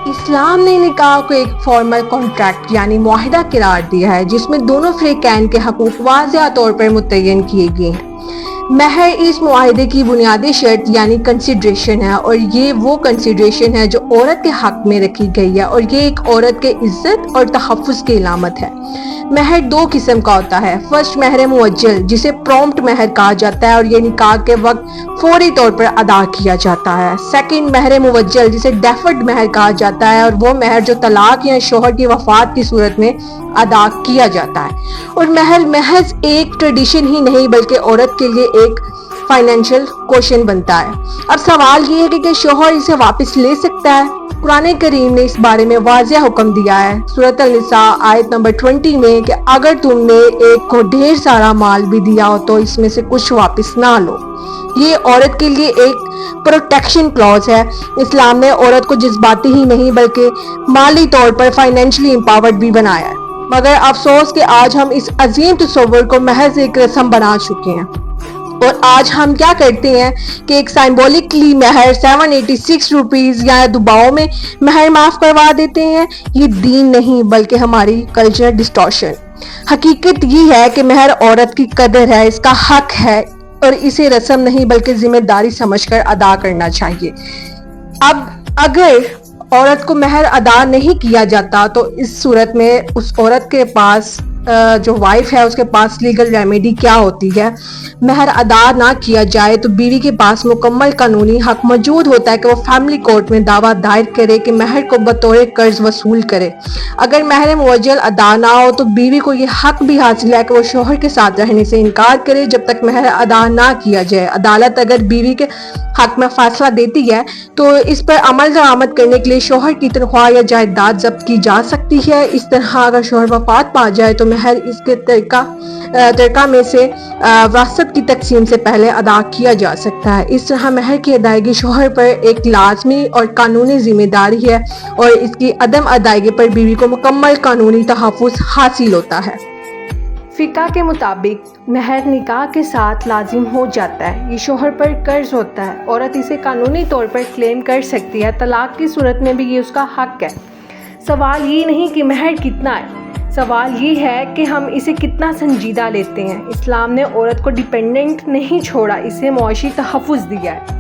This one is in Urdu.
اسلام نے نکاح کو ایک فارمل کانٹریکٹ یعنی معاہدہ قرار دیا ہے جس میں دونوں فریقین کے حقوق واضح طور پر متعین کیے گئے ہیں۔ مہر اس معاہدے کی بنیادی شرط یعنی کنسیڈریشن ہے، اور یہ وہ کنسیڈریشن ہے جو عورت کے حق میں رکھی گئی ہے، اور یہ ایک عورت کے عزت اور تحفظ کی علامت ہے۔ مہر دو قسم کا ہوتا ہے۔ فرسٹ مہر معجل جسے پرومپٹ مہر کہا جاتا ہے اور یہ نکاح کے وقت فوری طور پر ادا کیا جاتا ہے۔ سیکنڈ مہر موجل جسے ڈیفرڈ مہر کہا جاتا ہے اور وہ مہر جو طلاق یا شوہر کی وفات کی صورت میں ادا کیا جاتا ہے۔ اور مہر محض ایک ٹریڈیشن ہی نہیں بلکہ عورت کے لیے ایک فائنینشیل کوشن بنتا ہے۔ اب سوال یہ ہے کہ شوہر اسے واپس لے سکتا ہے؟ قرآن کریم نے اس بارے میں واضح حکم دیا ہے سورۃ النساء آیت نمبر 20 میں کہ اگر تم نے ایک کو ڈھیر سارا مال بھی دیا ہو تو اس میں سے کچھ واپس نہ لو۔ یہ عورت کے لیے ایک پروٹیکشن کلوز ہے۔ اسلام نے عورت کو جذباتی ہی نہیں بلکہ مالی طور پر فائنینشلی امپاورڈ بھی بنایا ہے، مگر افسوس کہ آج ہم اس عظیم تصور کو محض ایک رسم بنا چکے ہیں، اور آج ہم کیا کرتے ہیں کہ ایک سائمبولکلی مہر 786 روپیز یا دباؤ میں مہر معاف کروا دیتے ہیں۔ یہ دین نہیں بلکہ ہماری کلچر ڈسٹورشن۔ حقیقت یہ ہے کہ مہر عورت کی قدر ہے، اس کا حق ہے، اور اسے رسم نہیں بلکہ ذمہ داری سمجھ کر ادا کرنا چاہیے۔ اب اگر عورت کو مہر ادا نہیں کیا جاتا تو اس صورت میں اس عورت کے پاس جو وائف ہے اس کے پاس لیگل ریمیڈی کیا ہوتی ہے؟ مہر ادا نہ کیا جائے تو بیوی کے پاس مکمل قانونی حق موجود ہوتا ہے کہ وہ فیملی کورٹ میں دعویٰ دائر کرے کہ مہر کو بطور قرض وصول کرے۔ اگر مہر معجل ادا نہ ہو تو بیوی کو یہ حق بھی حاصل ہے کہ وہ شوہر کے ساتھ رہنے سے انکار کرے جب تک مہر ادا نہ کیا جائے۔ عدالت اگر بیوی کے حق میں فیصلہ دیتی ہے تو اس پر عمل درآمد کرنے کے لیے شوہر کی تنخواہ یا جائیداد ضبط کی جا سکتی ہے۔ اس طرح اگر شوہر وفات پا جائے تو مہر اس کے ترکہ میں سے وراثت کی تقسیم سے پہلے ادا کیا جا سکتا ہے۔ اس طرح مہر کی ادائیگی شوہر پر ایک لازمی اور قانونی ذمہ داری ہے، اور اس کی عدم ادائیگی پر بیوی کو مکمل قانونی تحفظ حاصل ہوتا ہے۔ فقہ کے مطابق مہر نکاح کے ساتھ لازم ہو جاتا ہے۔ یہ شوہر پر قرض ہوتا ہے، عورت اسے قانونی طور پر کلیم کر سکتی ہے، طلاق کی صورت میں بھی یہ اس کا حق ہے۔ سوال یہ نہیں کہ مہر کتنا ہے، سوال یہ ہے کہ ہم اسے کتنا سنجیدہ لیتے ہیں۔ اسلام نے عورت کو ڈیپینڈنٹ نہیں چھوڑا، اسے معاشی تحفظ دیا ہے۔